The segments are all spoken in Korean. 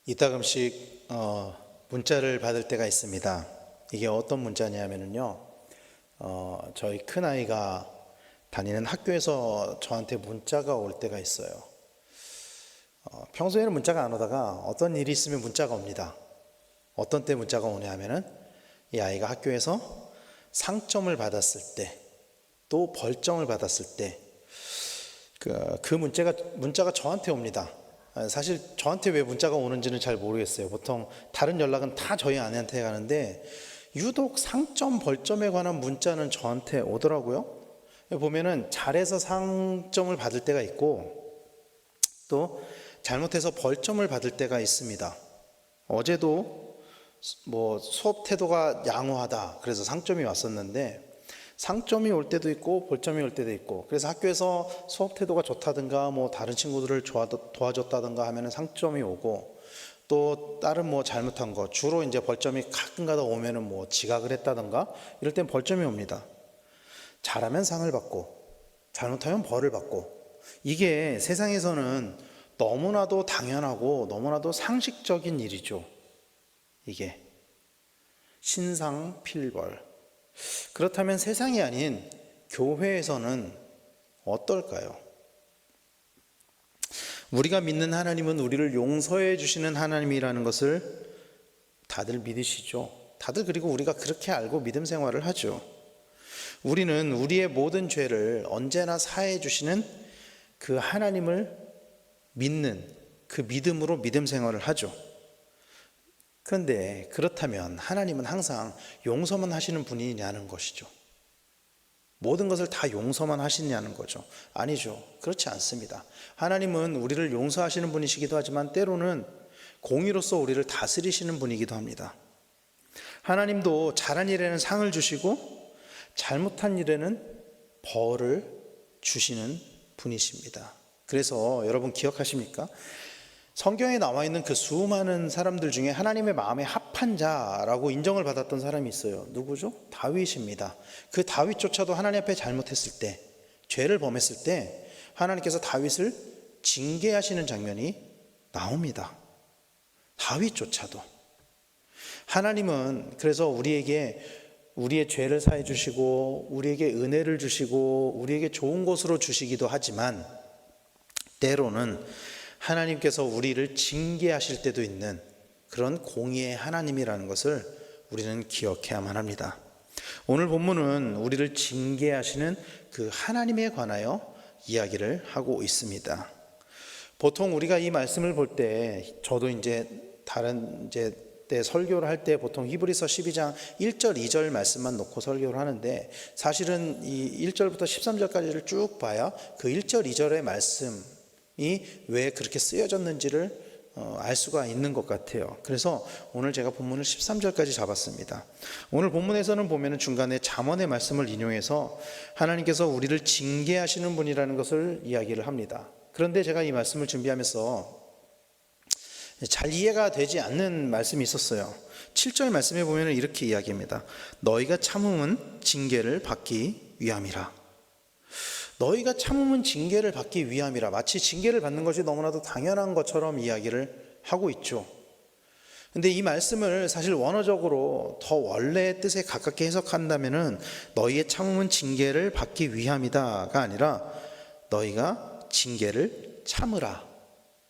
이따금씩 문자를 받을 때가 있습니다. 이게 어떤 문자냐면요, 저희 큰아이가 다니는 학교에서 저한테 문자가 올 때가 있어요. 평소에는 문자가 안 오다가 어떤 일이 있으면 문자가 옵니다. 어떤 때 문자가 오냐 하면은 이 아이가 학교에서 상점을 받았을 때, 또 벌점을 받았을 때, 그 문자가 저한테 옵니다. 사실 저한테 왜 문자가 오는지는 잘 모르겠어요. 보통 다른 연락은 다 저희 아내한테 가는데 유독 상점, 벌점에 관한 문자는 저한테 오더라고요. 보면은 잘해서 상점을 받을 때가 있고 또 잘못해서 벌점을 받을 때가 있습니다. 어제도 수업 태도가 양호하다 그래서 상점이 왔었는데 상점이 올 때도 있고 벌점이 올 때도 있고, 그래서 학교에서 수업 태도가 좋다든가 다른 친구들을 도와줬다든가 하면은 상점이 오고, 또 다른 잘못한 거, 주로 이제 벌점이 가끔가다 오면은 지각을 했다든가 이럴 땐 벌점이 옵니다. 잘하면 상을 받고 잘못하면 벌을 받고, 이게 세상에서는 너무나도 당연하고 너무나도 상식적인 일이죠. 이게 신상필벌. 그렇다면 세상이 아닌 교회에서는 어떨까요? 우리가 믿는 하나님은 우리를 용서해 주시는 하나님이라는 것을 다들 믿으시죠? 다들 그리고 우리가 그렇게 알고 믿음 생활을 하죠. 우리는 우리의 모든 죄를 언제나 사해 주시는 그 하나님을 믿는 그 믿음으로 믿음 생활을 하죠. 그런데 그렇다면 하나님은 항상 용서만 하시는 분이냐는 것이죠. 모든 것을 다 용서만 하시냐는 거죠. 아니죠. 그렇지 않습니다. 하나님은 우리를 용서하시는 분이시기도 하지만 때로는 공의로서 우리를 다스리시는 분이기도 합니다. 하나님도 잘한 일에는 상을 주시고 잘못한 일에는 벌을 주시는 분이십니다. 그래서 여러분 기억하십니까? 성경에 나와 있는 그 수많은 사람들 중에 하나님의 마음에 합한 자라고 인정을 받았던 사람이 있어요. 누구죠? 다윗입니다. 그 다윗조차도 하나님 앞에 잘못했을 때, 죄를 범했을 때 하나님께서 다윗을 징계하시는 장면이 나옵니다. 다윗조차도. 하나님은 그래서 우리에게 우리의 죄를 사해 주시고 우리에게 은혜를 주시고 우리에게 좋은 것으로 주시기도 하지만 때로는 하나님께서 우리를 징계하실 때도 있는 그런 공의의 하나님이라는 것을 우리는 기억해야만 합니다. 오늘 본문은 우리를 징계하시는 그 하나님에 관하여 이야기를 하고 있습니다. 보통 우리가 이 말씀을 볼 때, 저도 다른 때 설교를 할 때 보통 히브리서 12장 1절 2절 말씀만 놓고 설교를 하는데, 사실은 이 1절부터 13절까지를 쭉 봐야 그 1절 2절의 말씀 왜 그렇게 쓰여졌는지를 알 수가 있는 것 같아요. 그래서 오늘 제가 본문을 13절까지 잡았습니다. 오늘 본문에서는 보면 중간에 잠언의 말씀을 인용해서 하나님께서 우리를 징계하시는 분이라는 것을 이야기를 합니다. 그런데 제가 이 말씀을 준비하면서 잘 이해가 되지 않는 말씀이 있었어요. 7절 말씀에 보면 이렇게 이야기합니다. 너희가 참음은 징계를 받기 위함이라. 너희가 참으면 징계를 받기 위함이라. 마치 징계를 받는 것이 너무나도 당연한 것처럼 이야기를 하고 있죠. 근데 이 말씀을 사실 원어적으로 더 원래의 뜻에 가깝게 해석한다면은 너희의 참음은 징계를 받기 위함이다가 아니라 너희가 징계를 참으라.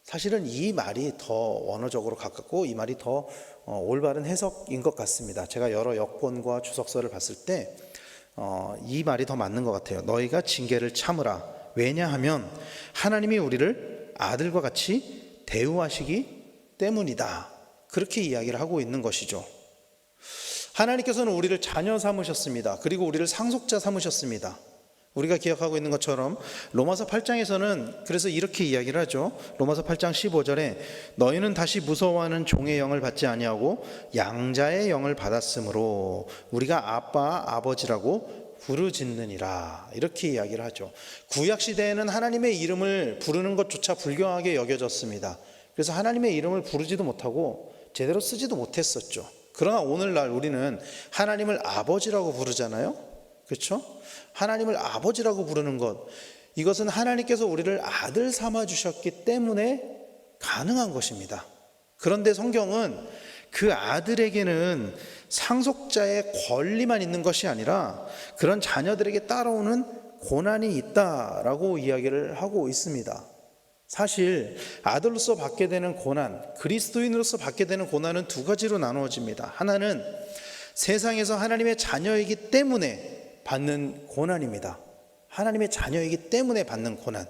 사실은 이 말이 더 원어적으로 가깝고 이 말이 더 올바른 해석인 것 같습니다. 제가 여러 역본과 주석서를 봤을 때 이 말이 더 맞는 것 같아요. 너희가 징계를 참으라. 왜냐하면 하나님이 우리를 아들과 같이 대우하시기 때문이다. 그렇게 이야기를 하고 있는 것이죠. 하나님께서는 우리를 자녀 삼으셨습니다. 그리고 우리를 상속자 삼으셨습니다. 우리가 기억하고 있는 것처럼 로마서 8장에서는 그래서 이렇게 이야기를 하죠. 로마서 8장 15절에 너희는 다시 무서워하는 종의 영을 받지 아니하고 양자의 영을 받았으므로 우리가 아빠 아버지라고 부르짖느니라. 이렇게 이야기를 하죠. 구약 시대에는 하나님의 이름을 부르는 것조차 불경하게 여겨졌습니다. 그래서 하나님의 이름을 부르지도 못하고 제대로 쓰지도 못했었죠. 그러나 오늘날 우리는 하나님을 아버지라고 부르잖아요. 그렇죠? 하나님을 아버지라고 부르는 것, 이것은 하나님께서 우리를 아들 삼아 주셨기 때문에 가능한 것입니다. 그런데 성경은 그 아들에게는 상속자의 권리만 있는 것이 아니라 그런 자녀들에게 따라오는 고난이 있다라고 이야기를 하고 있습니다. 사실 아들로서 받게 되는 고난, 그리스도인으로서 받게 되는 고난은 두 가지로 나누어집니다. 하나는 세상에서 하나님의 자녀이기 때문에 받는 고난입니다. 하나님의 자녀이기 때문에 받는 고난.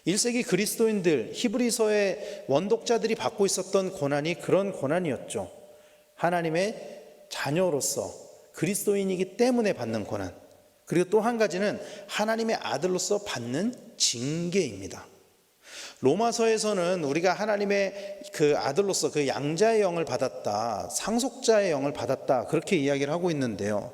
1세기 그리스도인들, 히브리서의 원독자들이 받고 있었던 고난이 그런 고난이었죠. 하나님의 자녀로서 그리스도인이기 때문에 받는 고난. 그리고 또 한 가지는 하나님의 아들로서 받는 징계입니다. 로마서에서는 우리가 하나님의 그 아들로서 그 양자의 영을 받았다, 상속자의 영을 받았다, 그렇게 이야기를 하고 있는데요.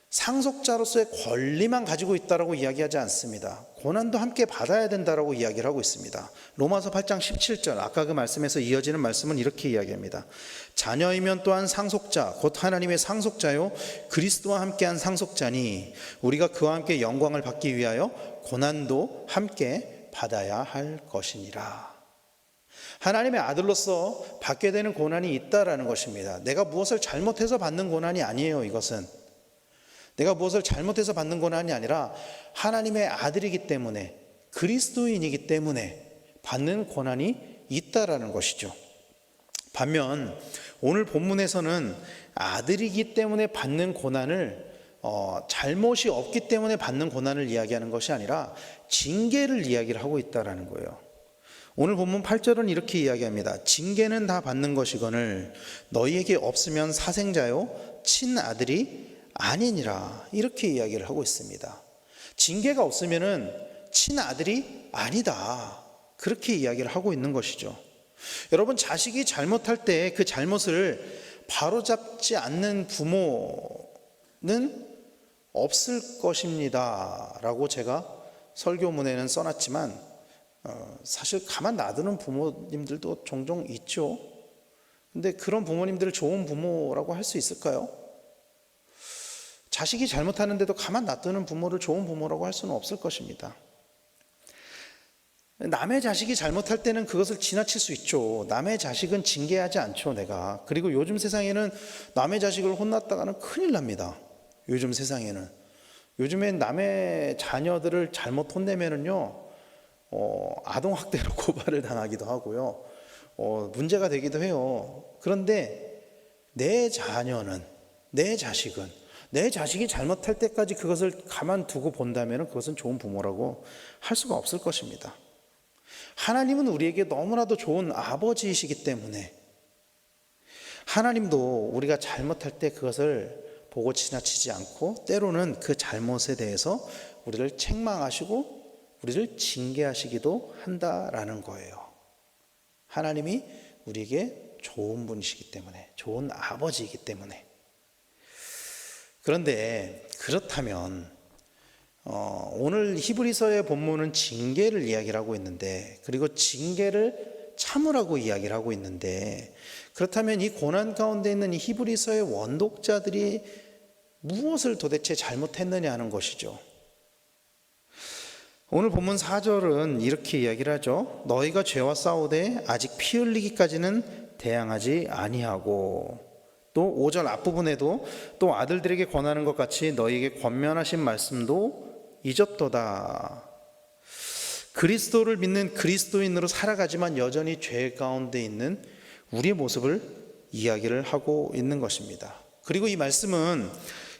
상속자로서의 권리만 가지고 있다라고 이야기하지 않습니다. 고난도 함께 받아야 된다라고 이야기를 하고 있습니다. 로마서 8장 17절, 아까 그 말씀에서 이어지는 말씀은 이렇게 이야기합니다. 자녀이면 또한 상속자, 곧 하나님의 상속자요 그리스도와 함께한 상속자니 우리가 그와 함께 영광을 받기 위하여 고난도 함께 받아야 할 것이니라. 하나님의 아들로서 받게 되는 고난이 있다라는 것입니다. 내가 무엇을 잘못해서 받는 고난이 아니에요. 이것은 내가 무엇을 잘못해서 받는 고난이 아니라 하나님의 아들이기 때문에, 그리스도인이기 때문에 받는 고난이 있다라는 것이죠. 반면 오늘 본문에서는 아들이기 때문에 받는 고난을 잘못이 없기 때문에 받는 고난을 이야기하는 것이 아니라 징계를 이야기를 하고 있다라는 거예요. 오늘 본문 8절은 이렇게 이야기합니다. 징계는 다 받는 것이거늘 너희에게 없으면 사생자요 친아들이 아니니라. 이렇게 이야기를 하고 있습니다. 징계가 없으면은 친아들이 아니다. 그렇게 이야기를 하고 있는 것이죠. 여러분, 자식이 잘못할 때 그 잘못을 바로잡지 않는 부모는 없을 것입니다 라고 제가 설교문에는 써놨지만 사실 가만 놔두는 부모님들도 종종 있죠. 근데 그런 부모님들을 좋은 부모라고 할 수 있을까요? 자식이 잘못하는데도 가만 놔두는 부모를 좋은 부모라고 할 수는 없을 것입니다. 남의 자식이 잘못할 때는 그것을 지나칠 수 있죠. 남의 자식은 징계하지 않죠, 내가. 그리고 요즘 세상에는 남의 자식을 혼났다가는 큰일 납니다. 요즘 세상에는. 요즘엔 남의 자녀들을 잘못 혼내면은요, 아동학대로 고발을 당하기도 하고요. 문제가 되기도 해요. 그런데 내 자녀는, 내 자식은, 내 자식이 잘못할 때까지 그것을 가만두고 본다면 그것은 좋은 부모라고 할 수가 없을 것입니다. 하나님은 우리에게 너무나도 좋은 아버지이시기 때문에 하나님도 우리가 잘못할 때 그것을 보고 지나치지 않고 때로는 그 잘못에 대해서 우리를 책망하시고 우리를 징계하시기도 한다라는 거예요. 하나님이 우리에게 좋은 분이시기 때문에, 좋은 아버지이기 때문에. 그런데 그렇다면 오늘 히브리서의 본문은 징계를 이야기를 하고 있는데, 그리고 징계를 참으라고 이야기를 하고 있는데, 그렇다면 이 고난 가운데 있는 이 히브리서의 원독자들이 무엇을 도대체 잘못했느냐 하는 것이죠. 오늘 본문 4절은 이렇게 이야기를 하죠. 너희가 죄와 싸우되 아직 피 흘리기까지는 대항하지 아니하고, 또 5절 앞부분에도 또 아들들에게 권하는 것 같이 너희에게 권면하신 말씀도 잊었도다. 그리스도를 믿는 그리스도인으로 살아가지만 여전히 죄 가운데 있는 우리의 모습을 이야기를 하고 있는 것입니다. 그리고 이 말씀은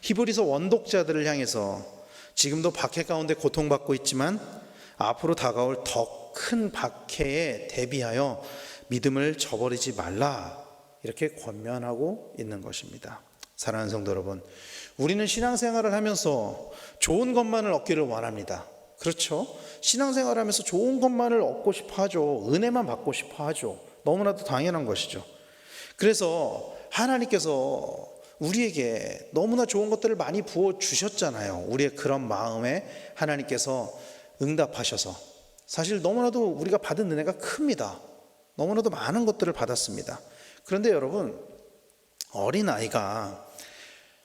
히브리서 원독자들을 향해서 지금도 박해 가운데 고통받고 있지만 앞으로 다가올 더 큰 박해에 대비하여 믿음을 저버리지 말라, 이렇게 권면하고 있는 것입니다. 사랑하는 성도 여러분, 우리는 신앙생활을 하면서 좋은 것만을 얻기를 원합니다. 그렇죠? 신앙생활을 하면서 좋은 것만을 얻고 싶어 하죠. 은혜만 받고 싶어 하죠. 너무나도 당연한 것이죠. 그래서 하나님께서 우리에게 너무나 좋은 것들을 많이 부어주셨잖아요. 우리의 그런 마음에 하나님께서 응답하셔서 사실 너무나도 우리가 받은 은혜가 큽니다. 너무나도 많은 것들을 받았습니다. 그런데 여러분, 어린아이가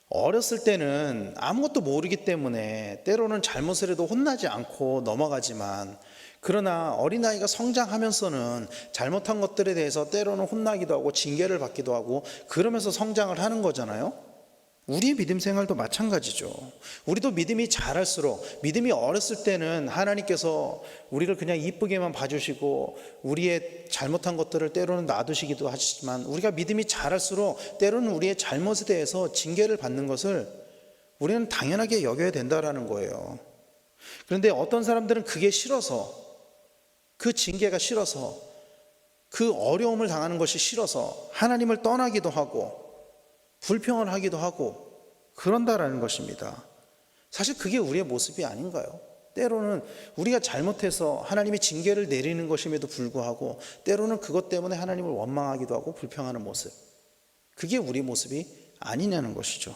어렸을 때는 아무것도 모르기 때문에 때로는 잘못을 해도 혼나지 않고 넘어가지만 그러나 어린아이가 성장하면서는 잘못한 것들에 대해서 때로는 혼나기도 하고 징계를 받기도 하고 그러면서 성장을 하는 거잖아요. 우리의 믿음 생활도 마찬가지죠. 우리도 믿음이 자랄수록, 믿음이 어렸을 때는 하나님께서 우리를 그냥 이쁘게만 봐주시고 우리의 잘못한 것들을 때로는 놔두시기도 하시지만, 우리가 믿음이 자랄수록 때로는 우리의 잘못에 대해서 징계를 받는 것을 우리는 당연하게 여겨야 된다라는 거예요. 그런데 어떤 사람들은 그게 싫어서, 그 징계가 싫어서, 그 어려움을 당하는 것이 싫어서 하나님을 떠나기도 하고 불평을 하기도 하고 그런다라는 것입니다. 사실 그게 우리의 모습이 아닌가요? 때로는 우리가 잘못해서 하나님이 징계를 내리는 것임에도 불구하고 때로는 그것 때문에 하나님을 원망하기도 하고 불평하는 모습, 그게 우리의 모습이 아니냐는 것이죠.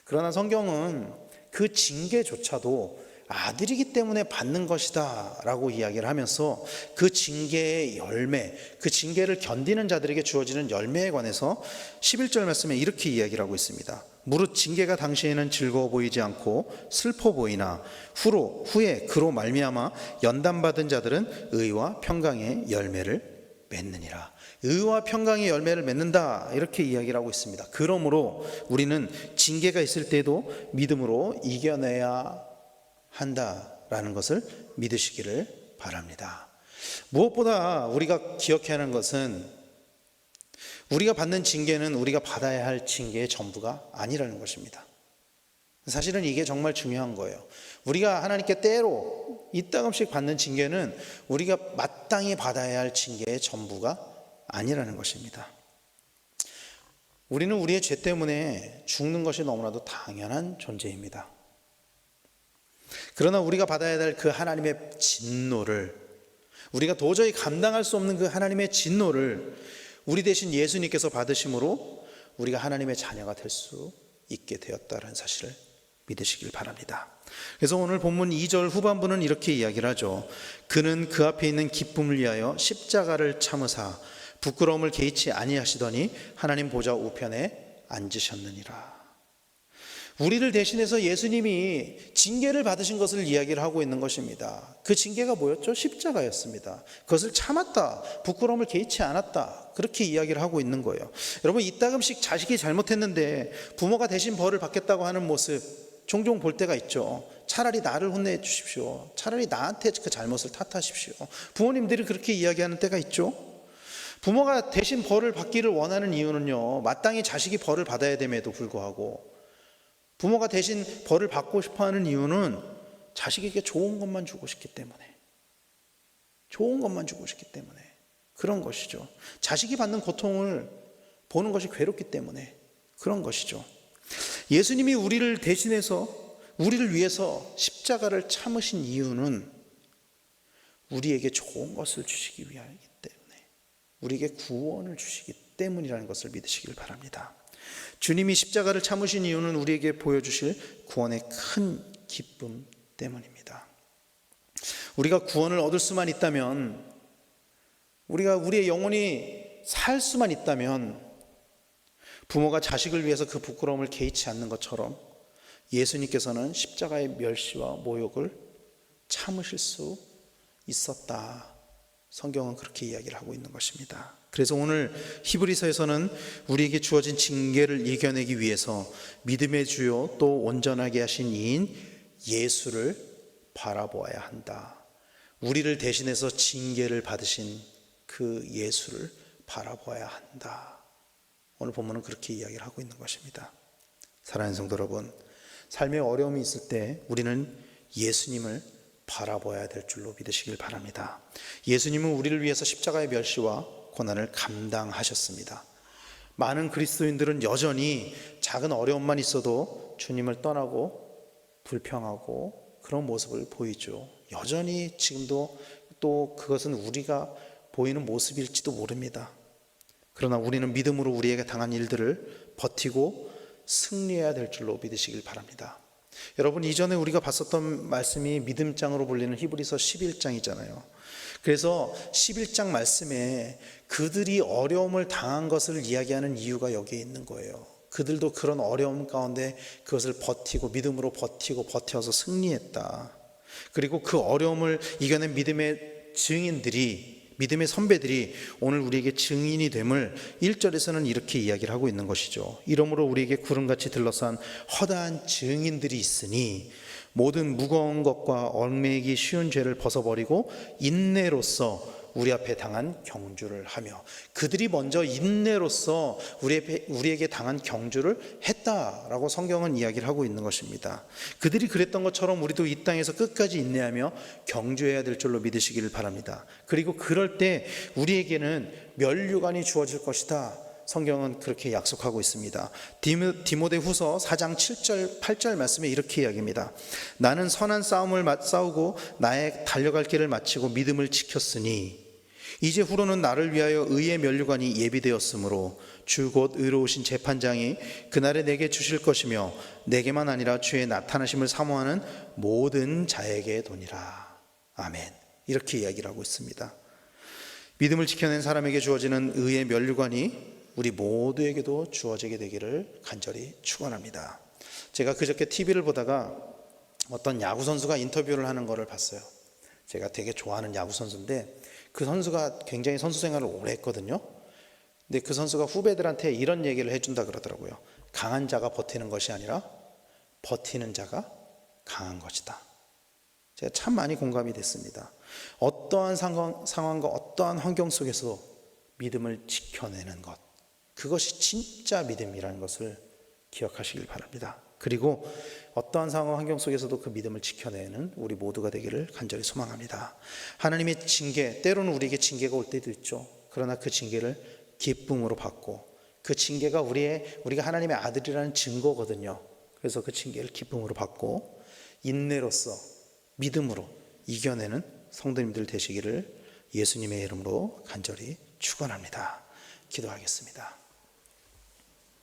그러나 성경은 그 징계조차도 아들이기 때문에 받는 것이다 라고 이야기를 하면서 그 징계의 열매, 그 징계를 견디는 자들에게 주어지는 열매에 관해서 11절 말씀에 이렇게 이야기를 하고 있습니다. 무릇 징계가 당시에는 즐거워 보이지 않고 슬퍼 보이나 후에 그로 말미암아 연단받은 자들은 의와 평강의 열매를 맺느니라. 의와 평강의 열매를 맺는다, 이렇게 이야기를 하고 있습니다. 그러므로 우리는 징계가 있을 때도 믿음으로 이겨내야 한다라는 것을 믿으시기를 바랍니다. 무엇보다 우리가 기억해야 하는 것은 우리가 받는 징계는 우리가 받아야 할 징계의 전부가 아니라는 것입니다. 사실은 이게 정말 중요한 거예요. 우리가 하나님께 때로 이따금씩 받는 징계는 우리가 마땅히 받아야 할 징계의 전부가 아니라는 것입니다. 우리는 우리의 죄 때문에 죽는 것이 너무나도 당연한 존재입니다. 그러나 우리가 받아야 될 그 하나님의 진노를, 우리가 도저히 감당할 수 없는 그 하나님의 진노를 우리 대신 예수님께서 받으심으로 우리가 하나님의 자녀가 될 수 있게 되었다는 사실을 믿으시길 바랍니다. 그래서 오늘 본문 2절 후반부는 이렇게 이야기를 하죠. 그는 그 앞에 있는 기쁨을 위하여 십자가를 참으사 부끄러움을 개의치 아니하시더니 하나님 보좌 우편에 앉으셨느니라. 우리를 대신해서 예수님이 징계를 받으신 것을 이야기를 하고 있는 것입니다. 그 징계가 뭐였죠? 십자가였습니다. 그것을 참았다, 부끄러움을 개의치 않았다, 그렇게 이야기를 하고 있는 거예요. 여러분, 이따금씩 자식이 잘못했는데 부모가 대신 벌을 받겠다고 하는 모습 종종 볼 때가 있죠. 차라리 나를 혼내 주십시오, 차라리 나한테 그 잘못을 탓하십시오. 부모님들이 그렇게 이야기하는 때가 있죠. 부모가 대신 벌을 받기를 원하는 이유는요, 마땅히 자식이 벌을 받아야 됨에도 불구하고 부모가 대신 벌을 받고 싶어하는 이유는 자식에게 좋은 것만 주고 싶기 때문에, 좋은 것만 주고 싶기 때문에 그런 것이죠. 자식이 받는 고통을 보는 것이 괴롭기 때문에 그런 것이죠. 예수님이 우리를 대신해서, 우리를 위해서 십자가를 참으신 이유는 우리에게 좋은 것을 주시기 위하기 때문에, 우리에게 구원을 주시기 때문이라는 것을 믿으시길 바랍니다. 주님이 십자가를 참으신 이유는 우리에게 보여주실 구원의 큰 기쁨 때문입니다. 우리가 구원을 얻을 수만 있다면, 우리가 우리의 영혼이 살 수만 있다면, 부모가 자식을 위해서 그 부끄러움을 개의치 않는 것처럼 예수님께서는 십자가의 멸시와 모욕을 참으실 수 있었다. 성경은 그렇게 이야기를 하고 있는 것입니다. 그래서 오늘 히브리서에서는 우리에게 주어진 징계를 이겨내기 위해서 믿음의 주요 또 온전하게 하신 이인 예수를 바라보아야 한다. 우리를 대신해서 징계를 받으신 그 예수를 바라보아야 한다. 오늘 본문은 그렇게 이야기를 하고 있는 것입니다. 사랑하는 성도 여러분, 삶의 어려움이 있을 때 우리는 예수님을 바라봐야 될 줄로 믿으시길 바랍니다. 예수님은 우리를 위해서 십자가의 멸시와 고난을 감당하셨습니다. 많은 그리스도인들은 여전히 작은 어려움만 있어도 주님을 떠나고 불평하고 그런 모습을 보이죠. 여전히 지금도 또 그것은 우리가 보이는 모습일지도 모릅니다. 그러나 우리는 믿음으로 우리에게 당한 일들을 버티고 승리해야 될 줄로 믿으시길 바랍니다. 여러분, 이전에 우리가 봤었던 말씀이 믿음장으로 불리는 히브리서 11장이잖아요. 그래서 11장 말씀에 그들이 어려움을 당한 것을 이야기하는 이유가 여기에 있는 거예요. 그들도 그런 어려움 가운데 그것을 버티고 믿음으로 버티고 버텨서 승리했다. 그리고 그 어려움을 이겨낸 믿음의 증인들이, 믿음의 선배들이 오늘 우리에게 증인이 됨을 1절에서는 이렇게 이야기를 하고 있는 것이죠. 이러므로 우리에게 구름같이 둘러싼 허다한 증인들이 있으니 모든 무거운 것과 얽매이기 쉬운 죄를 벗어버리고 인내로써 우리 앞에 당한 경주를 하며, 그들이 먼저 인내로써 우리에게 당한 경주를 했다라고 성경은 이야기를 하고 있는 것입니다. 그들이 그랬던 것처럼 우리도 이 땅에서 끝까지 인내하며 경주해야 될 줄로 믿으시기를 바랍니다. 그리고 그럴 때 우리에게는 면류관이 주어질 것이다, 성경은 그렇게 약속하고 있습니다. 디모데후서 4장 7절 8절 말씀에 이렇게 이야기합니다. 나는 선한 싸움을 싸우고 나의 달려갈 길을 마치고 믿음을 지켰으니 이제 후로는 나를 위하여 의의 면류관이 예비되었으므로 주 곧 의로우신 재판장이 그날에 내게 주실 것이며 내게만 아니라 주의 나타나심을 사모하는 모든 자에게 도니라. 아멘. 이렇게 이야기를 하고 있습니다. 믿음을 지켜낸 사람에게 주어지는 의의 면류관이 우리 모두에게도 주어지게 되기를 간절히 축원합니다. 제가 그저께 TV를 보다가 어떤 야구 선수가 인터뷰를 하는 것을 봤어요. 제가 되게 좋아하는 야구 선수인데 그 선수가 굉장히 선수 생활을 오래 했거든요. 근데 그 선수가 후배들한테 이런 얘기를 해준다 그러더라고요. 강한 자가 버티는 것이 아니라 버티는 자가 강한 것이다. 제가 참 많이 공감이 됐습니다. 어떠한 상황과 어떠한 환경 속에서 믿음을 지켜내는 것, 그것이 진짜 믿음이라는 것을 기억하시길 바랍니다. 그리고 어떠한 상황 환경 속에서도 그 믿음을 지켜내는 우리 모두가 되기를 간절히 소망합니다. 하나님의 징계, 때로는 우리에게 징계가 올 때도 있죠. 그러나 그 징계를 기쁨으로 받고, 그 징계가 우리가 하나님의 아들이라는 증거거든요. 그래서 그 징계를 기쁨으로 받고 인내로써 믿음으로 이겨내는 성도님들 되시기를 예수님의 이름으로 간절히 축원합니다. 기도하겠습니다.